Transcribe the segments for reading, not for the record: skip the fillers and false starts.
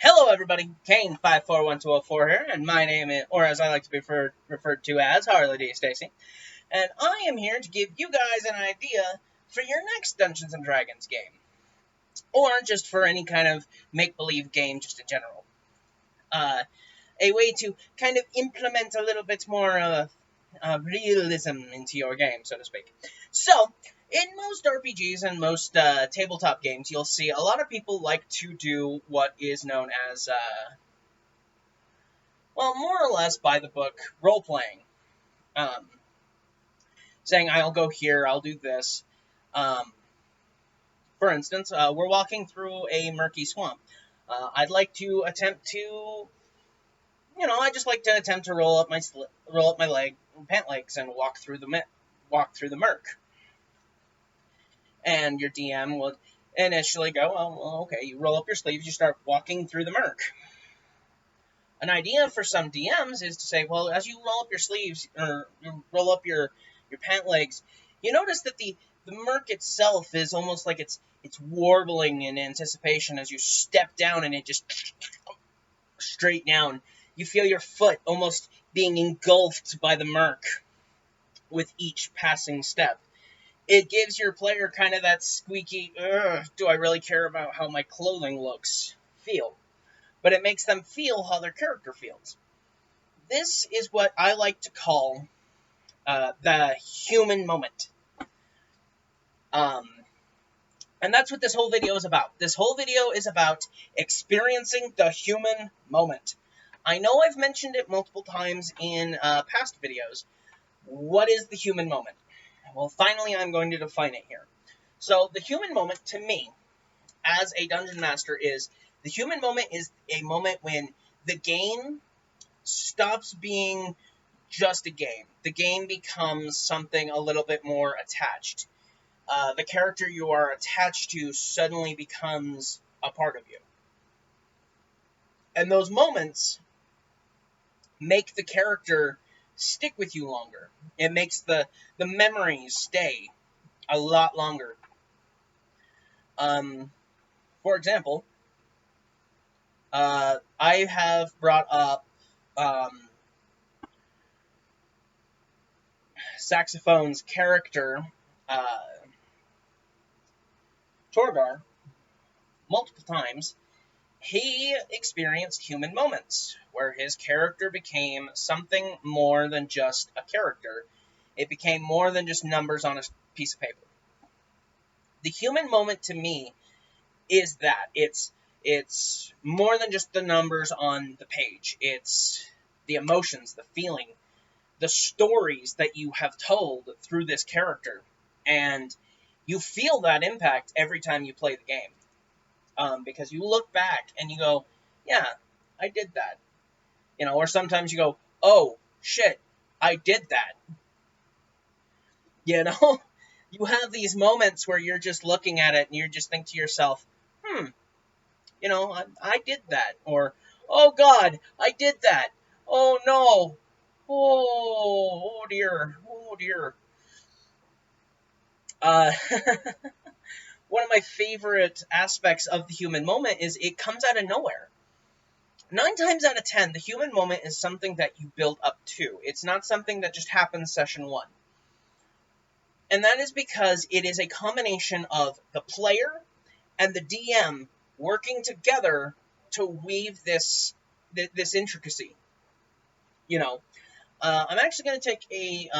Hello everybody, Kane541204 here, and my name is, or as I like to be referred to as, Harley D. Stacy, and I am here to give you guys an idea for your next Dungeons & Dragons game, or just for any kind of make-believe game just in general. A way to kind of implement a little bit more realism into your game, so to speak. So, in most RPGs and most tabletop games, you'll see a lot of people like to do what is known as, well, more or less by the book role-playing. Saying, I'll go here, I'll do this. For instance, we're walking through a murky swamp. I'd like to attempt to, I just like to attempt to roll up my pant legs and walk through the murk. And your DM would initially go, oh, well, okay, you roll up your sleeves, you start walking through the murk. An idea for some DMs is to say, well, as you roll up your sleeves, or you roll up your pant legs, you notice that the murk itself is almost like it's warbling in anticipation as you step down, and it just straight down. You feel your foot almost being engulfed by the murk with each passing step. It gives your player kind of that squeaky, do I really care about how my clothing looks feel? But it makes them feel how their character feels. This is what I like to call the human moment. And that's what this whole video is about. This whole video is about experiencing the human moment. I know I've mentioned it multiple times in past videos. What is the human moment? Well, finally, I'm going to define it here. So, the human moment, to me, as a dungeon master, is the human moment is a moment when the game stops being just a game. The game becomes something a little bit more attached. The character you are attached to suddenly becomes a part of you. And those moments make the character stick with you longer. It makes the memories stay a lot longer. For example, I have brought up Saxophone's character, Torgar, multiple times. He experienced human moments, where his character became something more than just a character. It became more than just numbers on a piece of paper. The human moment, to me, is that. It's more than just the numbers on the page. It's the emotions, the feeling, the stories that you have told through this character. And you feel that impact every time you play the game. Because you look back and you go, yeah, I did that. Or sometimes you go, oh, shit, I did that. You have these moments where you're just looking at it and you just think to yourself, I did that. Or, oh, God, I did that. Oh, no. Oh dear. Oh, dear. One of my favorite aspects of the human moment is it comes out of nowhere. 9 times out of 10, the human moment is something that you build up to. It's not something that just happens session 1. And that is because it is a combination of the player and the DM working together to weave this intricacy. I'm actually going to take a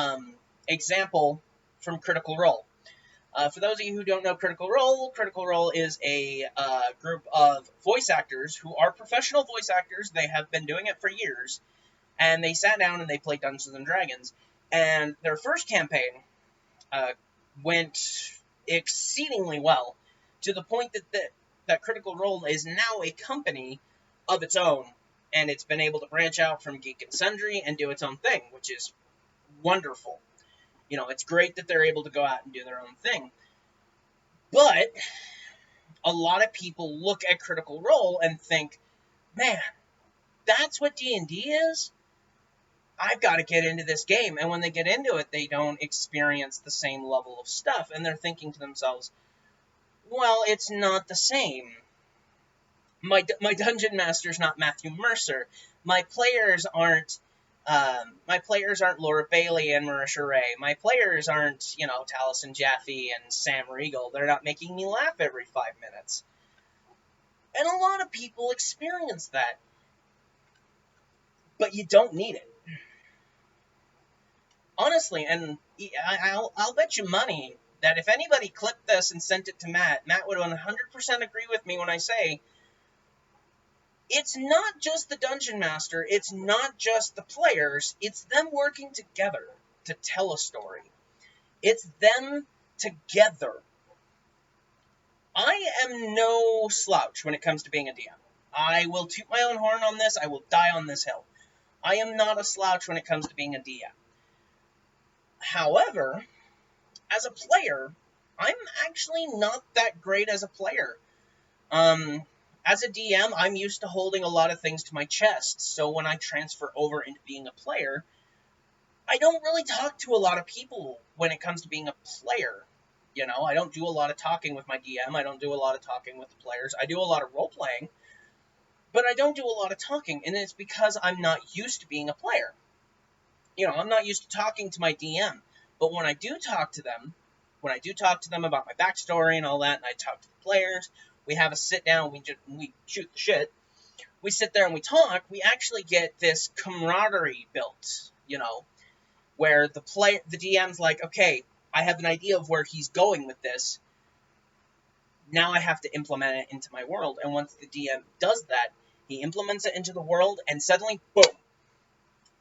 example from Critical Role. For those of you who don't know Critical Role is a group of voice actors who are professional voice actors. They have been doing it for years, and they sat down and they played Dungeons & Dragons. And their first campaign went exceedingly well, to the point that Critical Role is now a company of its own, and it's been able to branch out from Geek and Sundry and do its own thing, which is wonderful. It's great that they're able to go out and do their own thing. But a lot of people look at Critical Role and think, man, that's what D&D is? I've got to get into this game. And when they get into it, they don't experience the same level of stuff. And they're thinking to themselves, well, it's not the same. My dungeon master's not Matthew Mercer. My players aren't Laura Bailey and Marisha Ray. My players aren't, Taliesin Jaffe and Sam Riegel. They're not making me laugh every 5 minutes. And a lot of people experience that. But you don't need it. Honestly, and I'll bet you money that if anybody clipped this and sent it to Matt would 100% agree with me when I say, it's not just the Dungeon Master, it's not just the players, it's them working together to tell a story. It's them together. I am no slouch when it comes to being a DM. I will toot my own horn on this, I will die on this hill. I am not a slouch when it comes to being a DM. However, as a player, I'm actually not that great as a player. As a DM, I'm used to holding a lot of things to my chest, so when I transfer over into being a player, I don't really talk to a lot of people when it comes to being a player. I don't do a lot of talking with my DM, I don't do a lot of talking with the players. I do a lot of role-playing, but I don't do a lot of talking, and it's because I'm not used to being a player. I'm not used to talking to my DM, but when I do talk to them about my backstory and all that, and I talk to the players, we have a sit-down, we shoot the shit, we sit there and we talk, we actually get this camaraderie built, where the DM's like, okay, I have an idea of where he's going with this, now I have to implement it into my world, and once the DM does that, he implements it into the world, and suddenly, boom!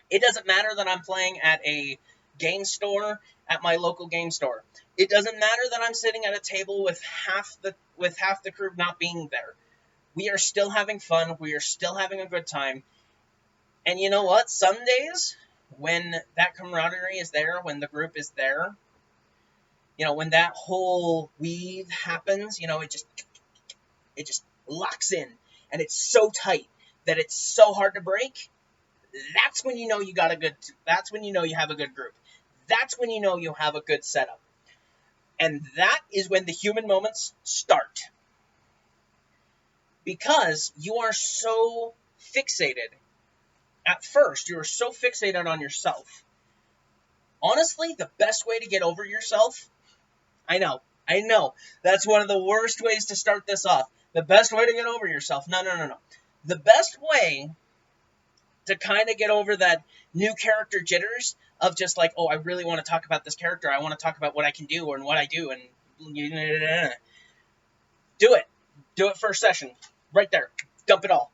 It doesn't matter that I'm playing at a game store, at my local game store. It doesn't matter that I'm sitting at a table with half the crew not being there. We are still having fun. We are still having a good time. And you know what? Some days, when that camaraderie is there, when the group is there, when that whole weave happens, it just locks in. And it's so tight that it's so hard to break. That's when you know you have a good group. That's when you know you have a good setup. And that is when the human moments start. Because you are so fixated. At first, you are so fixated on yourself. Honestly, the best way to get over yourself, I know, that's one of the worst ways to start this off. The best way to get over yourself. No. The best way to kind of get over that new character jitters of just like, oh, I really want to talk about this character. I want to talk about what I can do and what I do. And do it. Do it first session. Right there. Dump it all.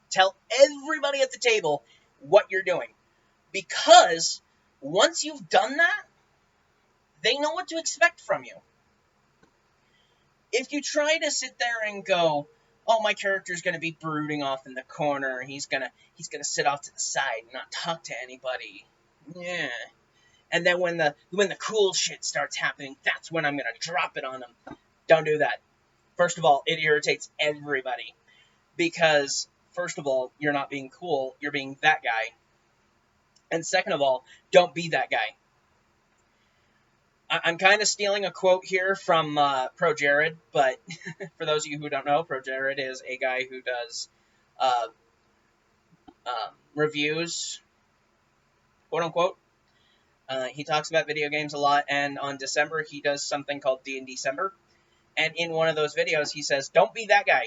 Tell everybody at the table what you're doing. Because once you've done that, they know what to expect from you. If you try to sit there and go, oh, my character's going to be brooding off in the corner. He's gonna sit off to the side and not talk to anybody. Yeah. And then when the cool shit starts happening, that's when I'm going to drop it on them. Don't do that. First of all, it irritates everybody. Because, first of all, you're not being cool. You're being that guy. And second of all, don't be that guy. I'm kind of stealing a quote here from Pro Jared, but for those of you who don't know, Pro Jared is a guy who does reviews, quote-unquote. He talks about video games a lot, and on December, he does something called D&D December. And in one of those videos, he says, don't be that guy.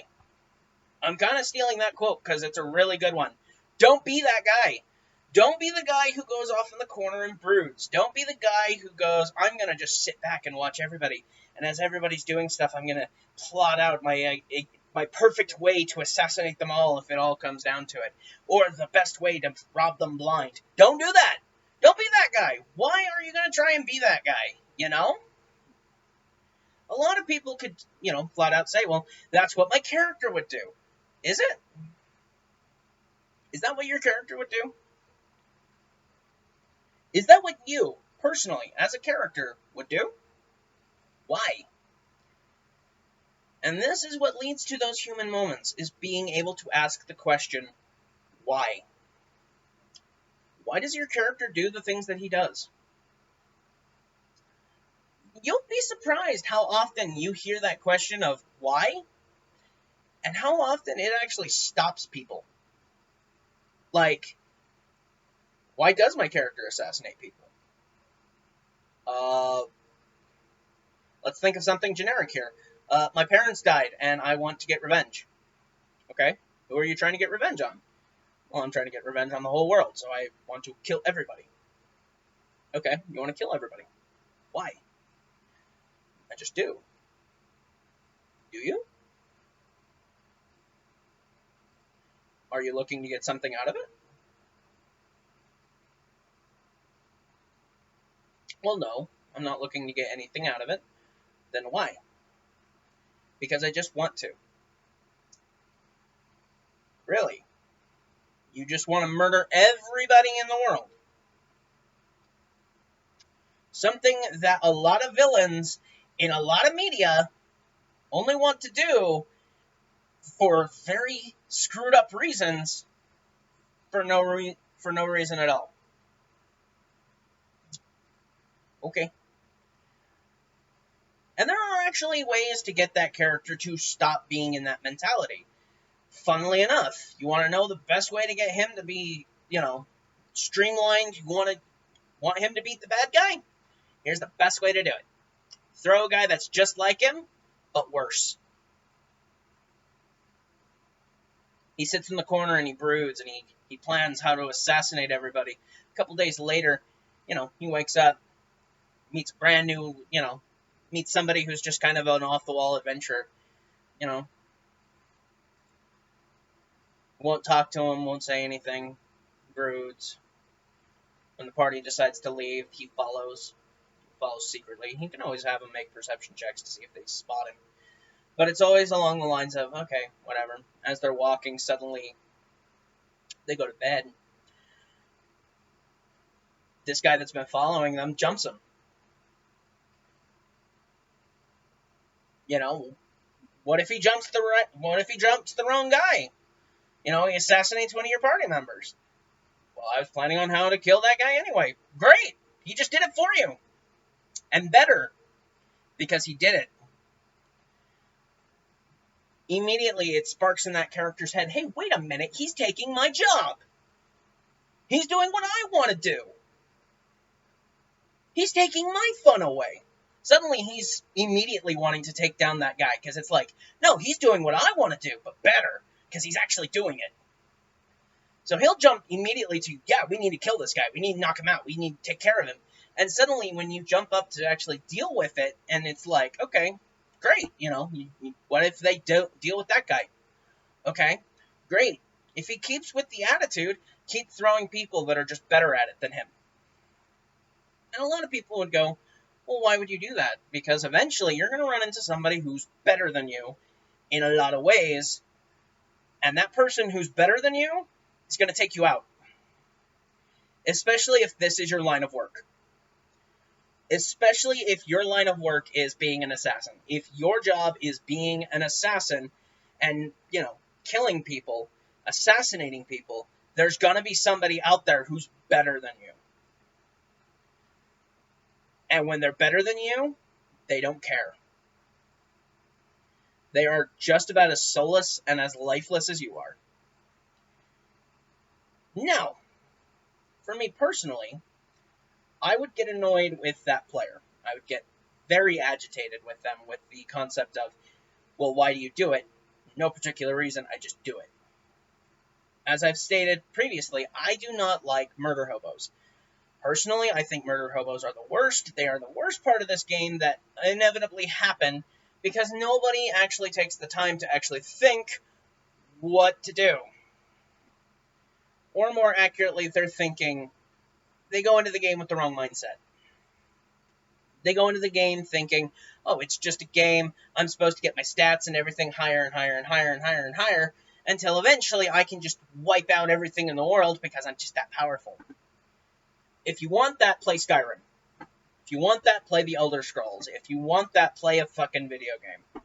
I'm kind of stealing that quote because it's a really good one. Don't be that guy. Don't be the guy who goes off in the corner and broods. Don't be the guy who goes, I'm going to just sit back and watch everybody. And as everybody's doing stuff, I'm going to plot out my perfect way to assassinate them all if it all comes down to it. Or the best way to rob them blind. Don't do that. Don't be that guy. Why are you going to try and be that guy? A lot of people could, flat out say, well, that's what my character would do. Is it? Is that what your character would do? Is that what you, personally, as a character, would do? Why? And this is what leads to those human moments, is being able to ask the question, why? Why does your character do the things that he does? You'll be surprised how often you hear that question of why, and how often it actually stops people. Like, why does my character assassinate people? Let's think of something generic here. My parents died, and I want to get revenge. Okay? Who are you trying to get revenge on? Well, I'm trying to get revenge on the whole world, so I want to kill everybody. Okay, you want to kill everybody. Why? I just do. Do you? Are you looking to get something out of it? Well, no, I'm not looking to get anything out of it. Then why? Because I just want to. Really? You just want to murder everybody in the world. Something that a lot of villains in a lot of media only want to do for very screwed up reasons for no reason at all. Okay. And there are actually ways to get that character to stop being in that mentality. Funnily enough, you want to know the best way to get him to be, streamlined? You want him to beat the bad guy? Here's the best way to do it. Throw a guy that's just like him, but worse. He sits in the corner and he broods and he plans how to assassinate everybody. A couple days later, he wakes up, meets brand new, meets somebody who's just kind of an off-the-wall adventurer, won't talk to him, won't say anything, broods. When the party decides to leave, he follows secretly. He can always have them make perception checks to see if they spot him. But it's always along the lines of, okay, whatever. As they're walking, suddenly they go to bed. This guy that's been following them jumps them. What if he jumps the wrong guy? He assassinates one of your party members. Well, I was planning on how to kill that guy anyway. Great! He just did it for you. And better. Because he did it. Immediately, it sparks in that character's head, hey, wait a minute, he's taking my job. He's doing what I want to do. He's taking my fun away. Suddenly, he's immediately wanting to take down that guy, because it's like, no, he's doing what I want to do, but better, because he's actually doing it. So he'll jump immediately to, yeah, we need to kill this guy, we need to knock him out, we need to take care of him. And suddenly, when you jump up to actually deal with it, and it's like, okay, great, what if they don't deal with that guy? Okay, great. If he keeps with the attitude, keep throwing people that are just better at it than him. And a lot of people would go, well, why would you do that? Because eventually you're going to run into somebody who's better than you in a lot of ways, and that person who's better than you is going to take you out. Especially if this is your line of work. Especially if your line of work is being an assassin. If your job is being an assassin and, killing people, assassinating people, there's going to be somebody out there who's better than you. And when they're better than you, they don't care. They are just about as soulless and as lifeless as you are. Now, for me personally, I would get annoyed with that player. I would get very agitated with them with the concept of, well, why do you do it? No particular reason, I just do it. As I've stated previously, I do not like murder hobos. Personally, I think murder hobos are the worst. They are the worst part of this game that inevitably happen because nobody actually takes the time to actually think what to do. Or more accurately, they're thinking, they go into the game with the wrong mindset. They go into the game thinking, oh, it's just a game, I'm supposed to get my stats and everything higher and higher and higher and higher and higher, until eventually I can just wipe out everything in the world because I'm just that powerful. If you want that, play Skyrim. If you want that, play the Elder Scrolls. If you want that, play a fucking video game.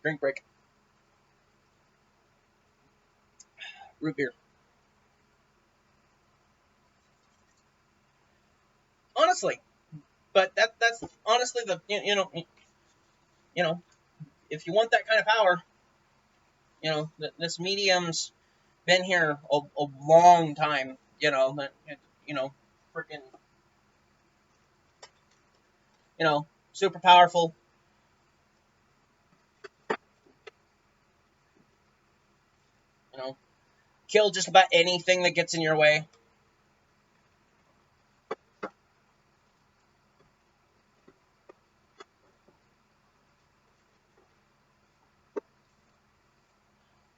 Drink break. Root beer. Honestly. But that's honestly the, you know, if you want that kind of power, you know, this medium's been here a long time, you know, freaking, super powerful, you know, kill just about anything that gets in your way.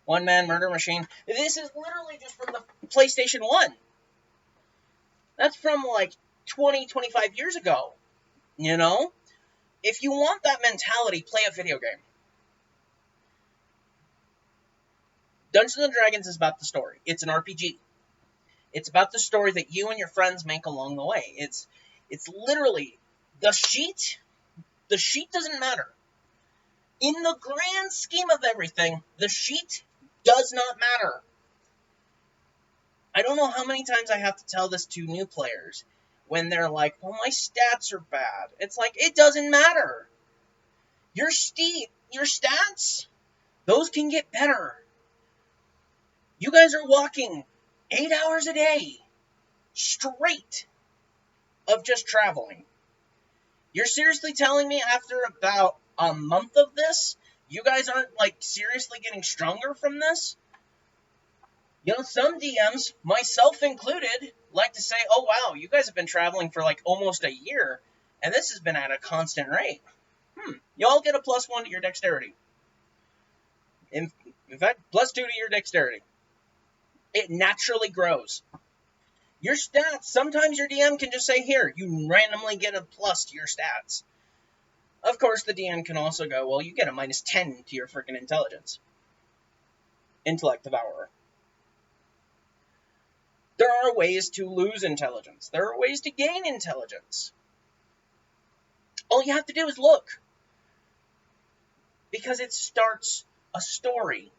One-man murder machine. This is literally just from the PlayStation 1. That's from like 20, 25 years ago, you know? If you want that mentality, play a video game. Dungeons & Dragons is about the story. It's an RPG. It's about the story that you and your friends make along the way. It's literally the sheet. The sheet doesn't matter. In the grand scheme of everything, the sheet does not matter. I don't know how many times I have to tell this to new players when they're like, well, my stats are bad. It's like, it doesn't matter. Your stats, those can get better. You guys are walking 8 hours a day straight of just traveling. You're seriously telling me after about a month of this, you guys aren't, like, seriously getting stronger from this? You know, some DMs, myself included, like to say, oh, wow, you guys have been traveling for, like, almost a year, and this has been at a constant rate. You all get a +1 to your dexterity. In fact, +2 to your dexterity. It naturally grows. Your stats, sometimes your DM can just say, here, you randomly get a plus to your stats. Of course, the DM can also go, well, you get a -10 to your freaking intelligence. Intellect Devourer. There are ways to lose intelligence. There are ways to gain intelligence. All you have to do is look. Because it starts a story.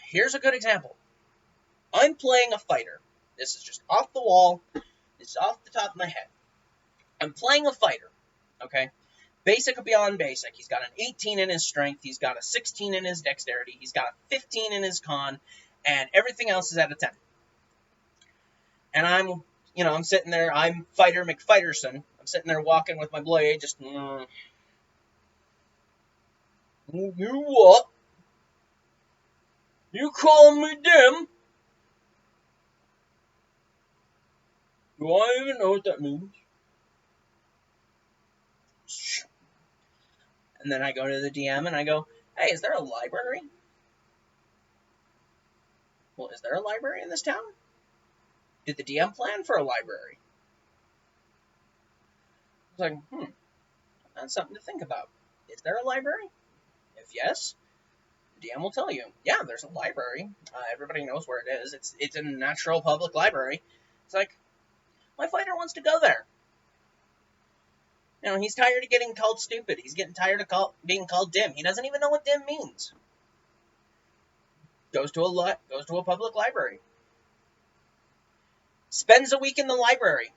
Here's a good example. I'm playing a fighter. This is just off the wall. This is off the top of my head. I'm playing a fighter. Okay? Basic beyond basic. He's got an 18 in his strength. He's got a 16 in his dexterity. He's got a 15 in his con. And everything else is at a 10. And I'm sitting there. I'm Fighter McFighterson. I'm sitting there walking with my blade. Just, You what? You call me dim? Do I even know what that means? And then I go to the DM and I go, hey, is there a library? Well, is there a library in this town? Did the DM plan for a library? I was like, that's something to think about. Is there a library? If yes, the DM will tell you, yeah, there's a library. Everybody knows where it is. It's a natural public library. It's like, my fighter wants to go there. You know, he's tired of getting called stupid. He's getting tired of being called dim. He doesn't even know what dim means. Goes to a public library. Spends a week in the library.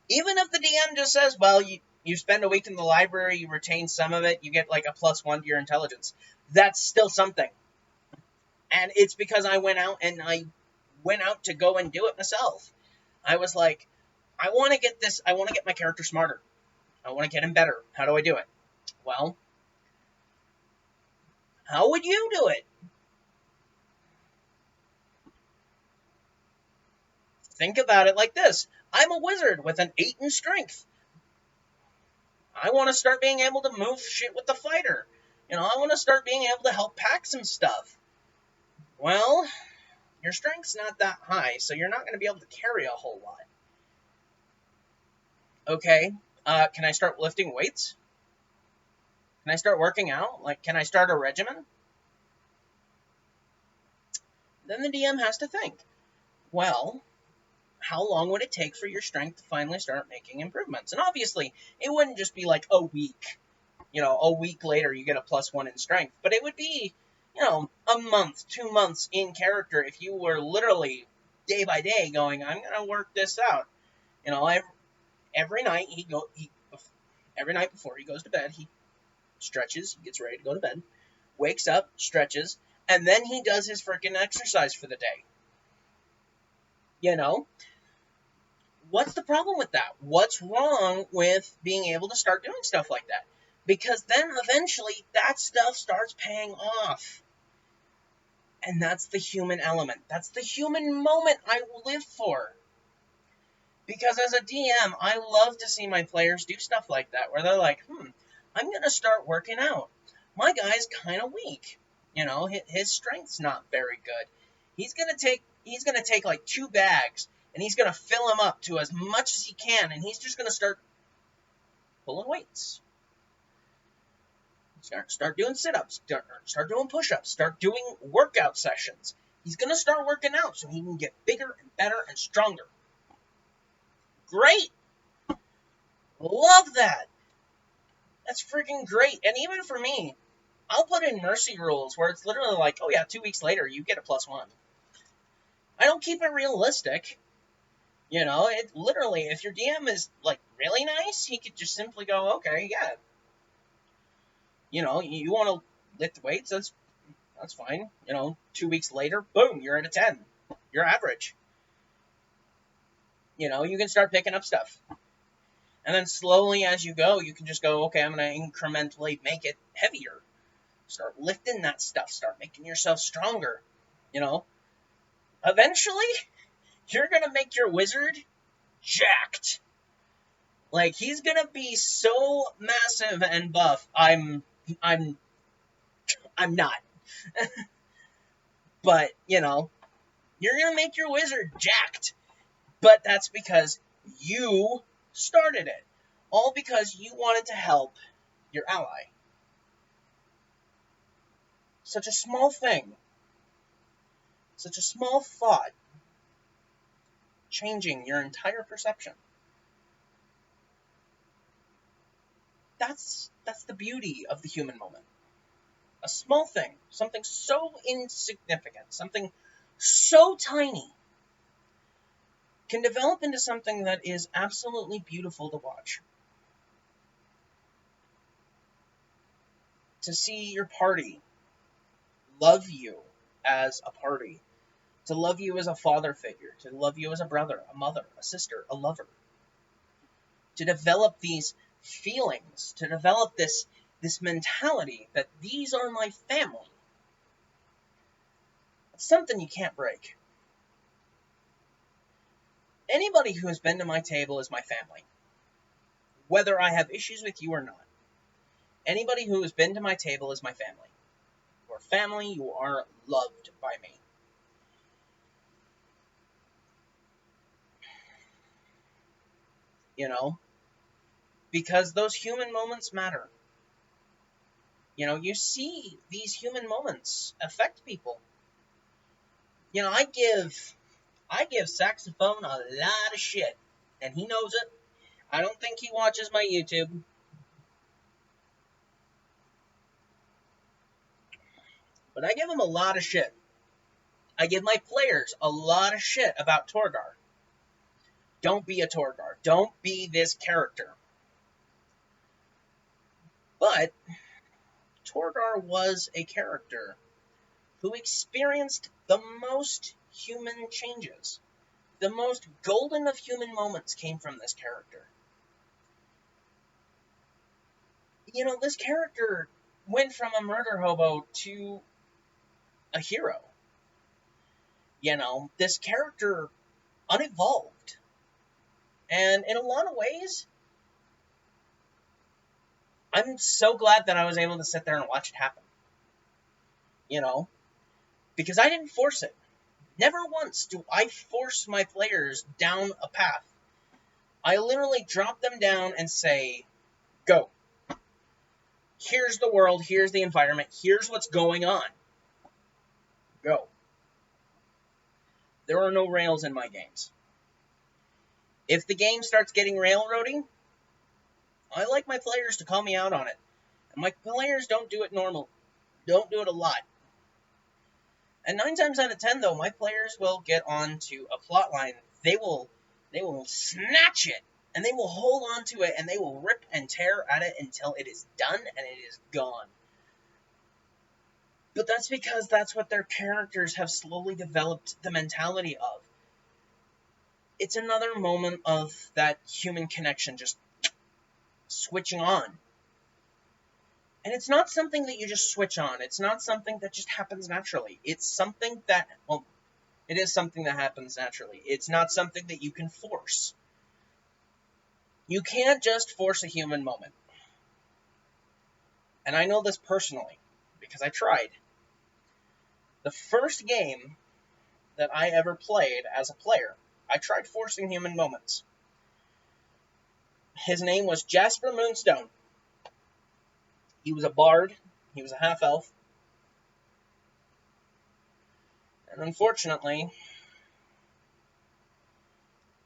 Even if the DM just says, well, you spend a week in the library, you retain some of it, you get like a +1 to your intelligence. That's still something. And it's because I went out to go and do it myself. I was like, I want to get my character smarter. I want to get him better. How do I do it? Well, how would you do it? Think about it like this. I'm a wizard with an 8 in strength. I want to start being able to move shit with the fighter. You know, I want to start being able to help pack some stuff. Well, your strength's not that high, so you're not going to be able to carry a whole lot. Okay, can I start lifting weights? Can I start working out? Like, can I start a regimen? Then the DM has to think, well, how long would it take for your strength to finally start making improvements? And obviously, it wouldn't just be like a week. You know, a week later you get a +1 in strength. But it would be, a month, 2 months in character if you were literally day by day going, I'm going to work this out. You know, every night Every night before he goes to bed, he stretches, he gets ready to go to bed, wakes up, stretches, and then he does his freaking exercise for the day. You know? What's the problem with that? What's wrong with being able to start doing stuff like that? Because then eventually that stuff starts paying off. And that's the human element. That's the human moment I live for. Because as a DM, I love to see my players do stuff like that, where they're like, I'm going to start working out. My guy's kind of weak. You know, his strength's not very good. He's going to take like 2 bags, and he's going to fill them up to as much as he can, and he's just going to start pulling weights. Start doing sit-ups, start doing push-ups, start doing workout sessions. He's going to start working out so he can get bigger and better and stronger. Great! Love that! That's freaking great. And even for me, I'll put in mercy rules where it's literally like, oh yeah, 2 weeks later, you get a +1. I don't keep it realistic. You know, it literally, if your DM is, like, really nice, he could just simply go, okay, yeah. You know, you want to lift weights, that's fine. You know, 2 weeks later, boom, you're at a 10. You're average. You know, you can start picking up stuff. And then slowly as you go, you can just go, okay, I'm going to incrementally make it heavier. Start lifting that stuff. Start making yourself stronger. You know, eventually, you're going to make your wizard jacked. Like, he's going to be so massive and buff. I'm not. But, you know, you're going to make your wizard jacked. But that's because you started it. All because you wanted to help your ally. Such a small thing. Such a small thought. Changing your entire perception. That's the beauty of the human moment. A small thing, something so insignificant, something so tiny, can develop into something that is absolutely beautiful to watch. To see your party love you as a party, to love you as a father figure, to love you as a brother, a mother, a sister, a lover, to develop these feelings, to develop this mentality that these are my family. It's something you can't break. Anybody who has been to my table is my family, whether I have issues with you or not. Anybody who has been to my table is my family. You are family, you are loved by me. You know? Because those human moments matter. You know, you see these human moments affect people. You know, I give Saxophone a lot of shit, and he knows it. I don't think he watches my YouTube. But I give him a lot of shit. I give my players a lot of shit about Torgar. Don't be a Torgar. Don't be this character. But Torgar was a character who experienced the most human changes. The most golden of human moments came from this character. You know, this character went from a murder hobo to a hero. You know, this character unevolved. And in a lot of ways, I'm so glad that I was able to sit there and watch it happen. You know, because I didn't force it. Never once do I force my players down a path. I literally drop them down and say, go. Here's the world, here's the environment, here's what's going on. Go. There are no rails in my games. If the game starts getting railroading, I like my players to call me out on it. And my players don't do it normal. Don't do it a lot. And 9 times out of 10, though, my players will get onto a plot line. They will snatch it And they will hold on to it, and they will rip and tear at it until it is done and it is gone. But that's because that's what their characters have slowly developed the mentality of. It's another moment of that human connection just switching on. And it's not something that you just switch on. It's not something that just happens naturally. It's something that, well, it is something that happens naturally. It's not something that you can force. You can't just force a human moment. And I know this personally, because I tried. The first game that I ever played as a player, I tried forcing human moments. His name was Jasper Moonstone. He was a bard. He was a half-elf. And unfortunately,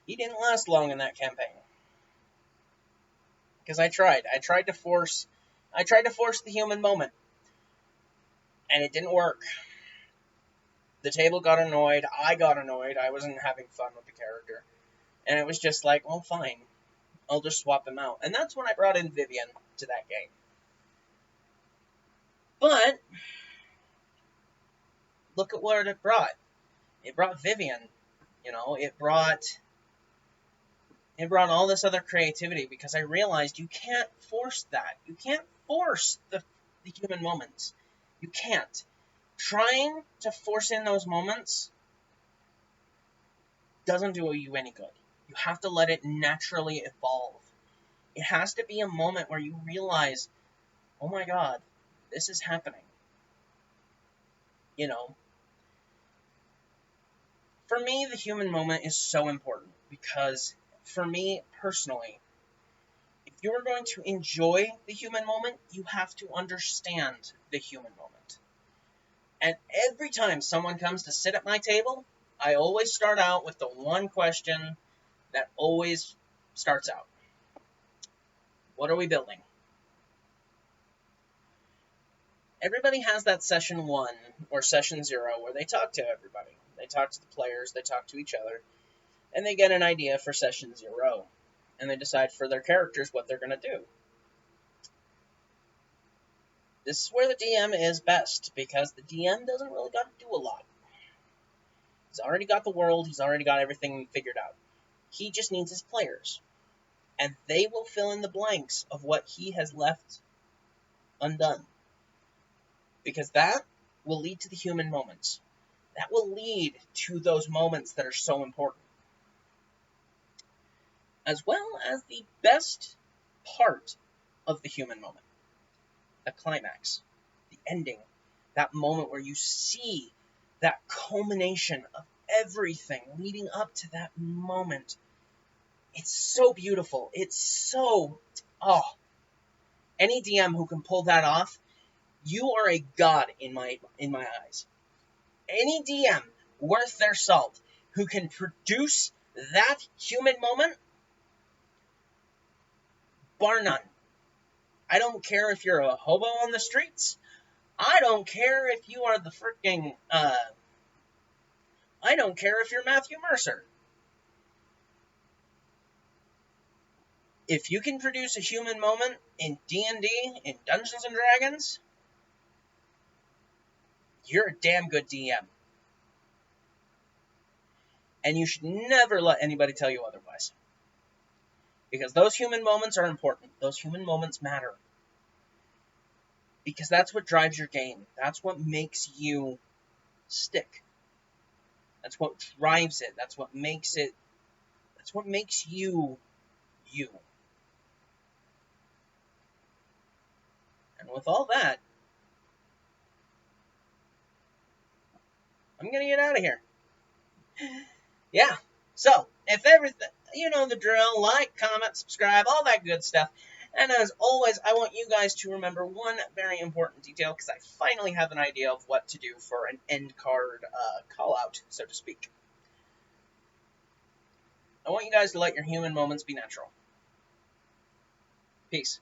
he didn't last long in that campaign. Because I tried. I tried to force the human moment. And it didn't work. The table got annoyed. I got annoyed. I wasn't having fun with the character. And it was just like, well, fine. I'll just swap them out. And that's when I brought in Vivian to that game. But look at what it brought. It brought Vivian. You know, it brought all this other creativity, because I realized you can't force that. You can't force the human moments. You can't. Trying to force in those moments doesn't do you any good. You have to let it naturally evolve. It has to be a moment where you realize, oh my god, this is happening. You know, for me, the human moment is so important, because for me personally, if you're going to enjoy the human moment, you have to understand the human moment. And every time someone comes to sit at my table, I always start out with the one question that always starts out. What are we building? Everybody has that session 1 or session 0 where they talk to everybody. They talk to the players, they talk to each other, and they get an idea for session 0. And they decide for their characters what they're going to do. This is where the DM is best, because the DM doesn't really got to do a lot. He's already got the world, he's already got everything figured out. He just needs his players. And they will fill in the blanks of what he has left undone. Because that will lead to the human moments. That will lead to those moments that are so important. As well as the best part of the human moment. The climax. The ending. That moment where you see that culmination of everything leading up to that moment. It's so beautiful. It's so... Any DM who can pull that off, you are a god in my eyes. Any DM worth their salt who can produce that human moment, bar none. I don't care if you're a hobo on the streets. I don't care if you are the freaking... I don't care if you're Matthew Mercer. If you can produce a human moment in D&D, in Dungeons and Dragons, you're a damn good DM. And you should never let anybody tell you otherwise. Because those human moments are important. Those human moments matter. Because that's what drives your game. That's what makes you stick. That's what drives it. That's what makes it... That's what makes you, you. And with all that, I'm going to get out of here. Yeah. So, if everything... You know the drill. Like, comment, subscribe, all that good stuff. And as always, I want you guys to remember one very important detail, because I finally have an idea of what to do for an end card call-out, so to speak. I want you guys to let your human moments be natural. Peace.